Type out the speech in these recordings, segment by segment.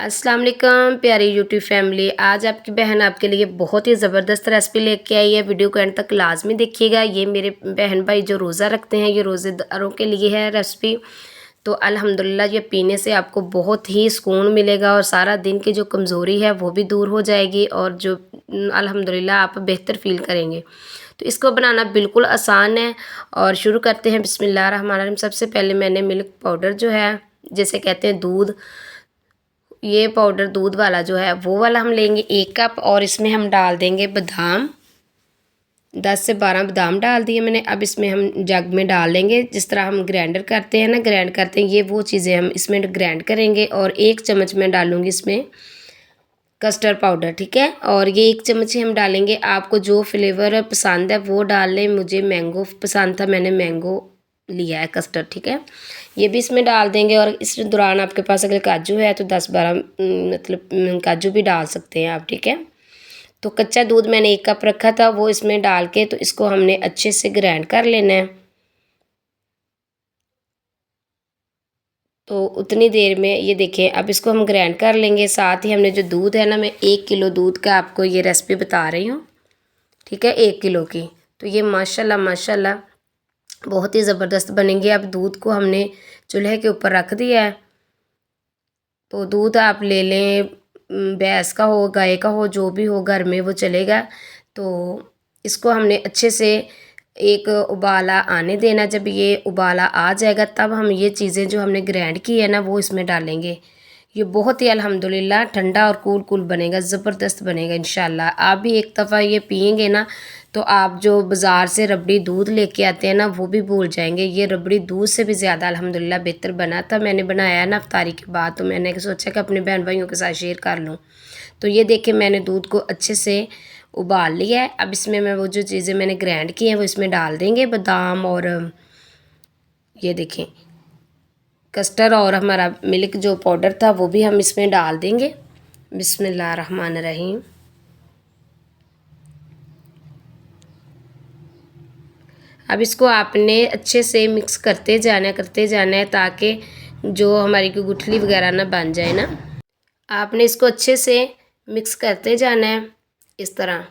अस्सलाम वालेकुम प्यारी यूट्यूब फैमिली। आज आपकी बहन आपके लिए बहुत ही ज़बरदस्त रेसिपी लेके आई है। वीडियो को एंड तक लाजमी देखिएगा। ये मेरे बहन भाई जो रोज़ा रखते हैं, ये रोज़ेदारों के लिए है रेसिपी। तो अल्हम्दुलिल्लाह ये पीने से आपको बहुत ही सुकून मिलेगा और सारा दिन की जो कमज़ोरी है वो भी दूर हो जाएगी और जो अल्हम्दुलिल्लाह आप बेहतर फ़ील करेंगे। तो इसको बनाना बिल्कुल आसान है और शुरू करते हैं। बिस्मिल्लाहिर्रहमानिर्रहीम। सबसे पहले मैंने मिल्क पाउडर जो है, जिसे कहते हैं दूध, ये पाउडर दूध वाला जो है वो वाला हम लेंगे 1 कप। और इसमें हम डाल देंगे बादाम, 10 से 12 बादाम डाल दिए मैंने। अब इसमें हम जग में डाल देंगे, जिस तरह हम ग्राइंडर करते हैं ना, ग्राइंड करते हैं, ये वो चीज़ें हम इसमें ग्राइंड करेंगे। और 1 चम्मच मैं डालूँगी इसमें कस्टर्ड पाउडर, ठीक है। और ये 1 चम्मच ही हम डालेंगे। आपको जो फ्लेवर पसंद है वो डाल लें। मुझे मैंगो पसंद था, मैंने मैंगो लिया है कस्टर्ड, ठीक है। ये भी इसमें डाल देंगे। और इस दौरान आपके पास अगर काजू है तो 10-12 मतलब काजू भी डाल सकते हैं आप, ठीक है। तो कच्चा दूध मैंने 1 कप रखा था, वो इसमें डाल के तो इसको हमने अच्छे से ग्राइंड कर लेना है। तो उतनी देर में ये देखें, अब इसको हम ग्राइंड कर लेंगे। साथ ही हमने जो दूध है ना, मैं 1 किलो दूध का आपको ये रेसिपी बता रही हूँ, ठीक है, 1 किलो की। तो ये माशाल्लाह माशाल्लाह बहुत ही ज़बरदस्त बनेंगे। अब दूध को हमने चूल्हे के ऊपर रख दिया है। तो दूध आप ले लें, भैंस का हो, गाय का हो, जो भी हो घर में वो चलेगा। तो इसको हमने अच्छे से एक उबाला आने देना। जब ये उबाला आ जाएगा तब हम ये चीज़ें जो हमने ग्राइंड की है ना वो इसमें डालेंगे। ये बहुत ही अल्हम्दुलिल्लाह ठंडा और कूल कूल बनेगा, ज़बरदस्त बनेगा इंशाल्लाह। आप भी एक दफ़ा ये पियेंगे ना तो आप जो बाज़ार से रबड़ी दूध लेके आते हैं ना वो भी भूल जाएंगे। ये रबड़ी दूध से भी ज़्यादा अल्हम्दुलिल्लाह बेहतर बना था। मैंने बनाया ना इफ्तारी के बाद, तो मैंने सोचा कि अपने बहन भाइयों के साथ शेयर कर लूँ। तो ये देखिए मैंने दूध को अच्छे से उबाल लिया है। अब इसमें मैं वो जो चीज़ें मैंने ग्राइंड की हैं वो इसमें डाल देंगे, बादाम और ये देखें कस्टर्ड और हमारा मिल्क जो पाउडर था वो भी हम इसमें डाल देंगे। बिस्मिल्लाहिर्रहमानिर्रहीम। अब इसको आपने अच्छे से मिक्स करते जाना है ताकि जो हमारी कोई गुठली वगैरह ना बन जाए ना। आपने इसको अच्छे से मिक्स करते जाना है इस तरह।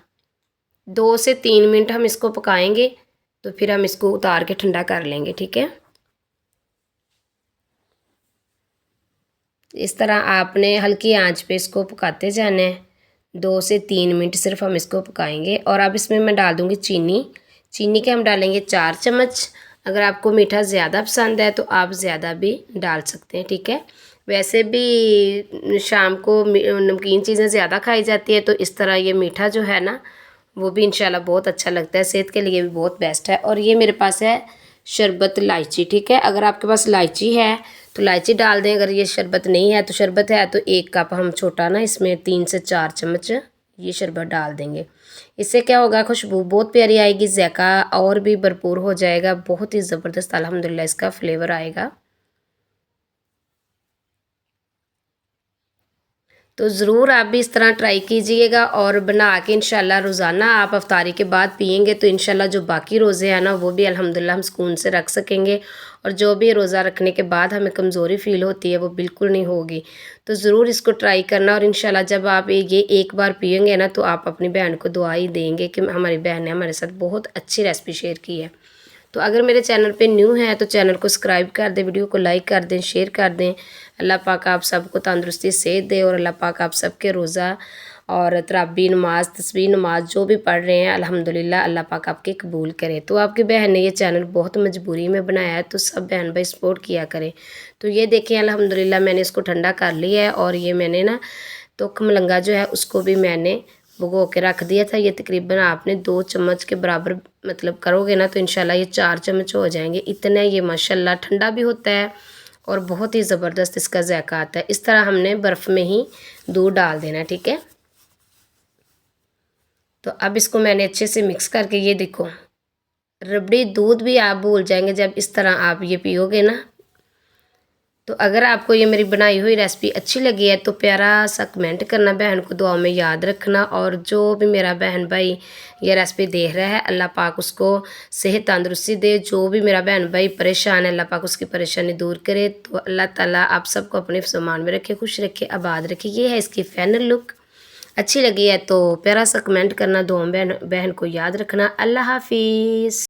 2 से 3 मिनट हम इसको पकाएंगे, तो फिर हम इसको उतार के ठंडा कर लेंगे, ठीक है। इस तरह आपने हल्की आंच पे इसको पकाते जाना है। 2 से 3 मिनट सिर्फ हम इसको पकाएंगे। और अब इसमें मैं डाल दूँगी चीनी। चीनी के हम डालेंगे 4 चम्मच। अगर आपको मीठा ज़्यादा पसंद है तो आप ज़्यादा भी डाल सकते हैं, ठीक है। वैसे भी शाम को नमकीन चीज़ें ज़्यादा खाई जाती है, तो इस तरह ये मीठा जो है ना वो भी इंशाल्लाह बहुत अच्छा लगता है, सेहत के लिए भी बहुत बेस्ट है। और ये मेरे पास है शरबत इलायची, ठीक है। अगर आपके पास इलायची है तो इलायची डाल दें। अगर ये शरबत नहीं है तो शरबत है तो 1 कप हम छोटा ना इसमें 3 से 4 चम्मच ये शरबत डाल देंगे। इससे क्या होगा, खुशबू बहुत प्यारी आएगी, ज़ायका और भी भरपूर हो जाएगा, बहुत ही ज़बरदस्त अल्हम्दुलिल्लाह इसका फ्लेवर आएगा। तो ज़रूर आप भी इस तरह ट्राई कीजिएगा और बना के इंशाल्लाह रोज़ाना आप अफ्तारी के बाद पिएंगे तो इंशाल्लाह जो बाकी रोज़े हैं ना वो भी अल्हम्दुलिल्लाह हम सुकून से रख सकेंगे। और जो भी रोज़ा रखने के बाद हमें कमज़ोरी फ़ील होती है वो बिल्कुल नहीं होगी। तो ज़रूर इसको ट्राई करना और इंशाल्लाह जब आप ये एक बार पिएंगे ना तो आप अपनी बहन को दुआ ही देंगे कि हमारी बहन ने हमारे साथ बहुत अच्छी रेसिपी शेयर की है। तो अगर मेरे चैनल पे न्यू है तो चैनल को सब्सक्राइब कर दें, वीडियो को लाइक कर दें, शेयर कर दें। अल्लाह पाक आप सबको तंदुरुस्ती सेहत दे और अल्लाह पाक आप सबके रोज़ा और तराबी नमाज, तस्बीह नमाज जो भी पढ़ रहे हैं अल्हम्दुलिल्लाह अल्लाह पाक आपके कबूल करे। तो आपकी बहन ने ये चैनल बहुत मजबूरी में बनाया है, तो सब बहन भाई सपोर्ट किया करें। तो ये देखें अल्हम्दुलिल्लाह मैंने इसको ठंडा कर लिया है। और ये मैंने ना तो मलंगा जो है उसको भी मैंने भिगो के रख दिया था। ये तकरीबन आपने 2 चम्मच के बराबर मतलब करोगे ना तो इंशाल्लाह ये 4 चम्मच हो जाएंगे। इतना ये माशाल्लाह ठंडा भी होता है और बहुत ही ज़बरदस्त इसका ज़ायका आता है। इस तरह हमने बर्फ़ में ही दूध डाल देना, ठीक है। तो अब इसको मैंने अच्छे से मिक्स करके ये देखो रबड़ी दूध भी आप भूल जाएंगे जब इस तरह आप ये पियोगे ना। तो अगर आपको ये मेरी बनाई हुई रेसिपी अच्छी लगी है तो प्यारा सा कमेंट करना, बहन को दुआ में याद रखना। और जो भी मेरा बहन भाई ये रेसिपी देख रहा है, अल्लाह पाक उसको सेहत तंदुरुस्ती दे। जो भी मेरा बहन भाई परेशान है, अल्लाह पाक उसकी परेशानी दूर करे। तो अल्लाह ताला आप सबको अपने सामान में रखे, खुश रखे, आबाद रखे। ये है इसकी फाइनल लुक। अच्छी लगी है तो प्यारा सा कमेंट करना, दुआ में बहन को याद रखना। अल्लाह हाफिज़।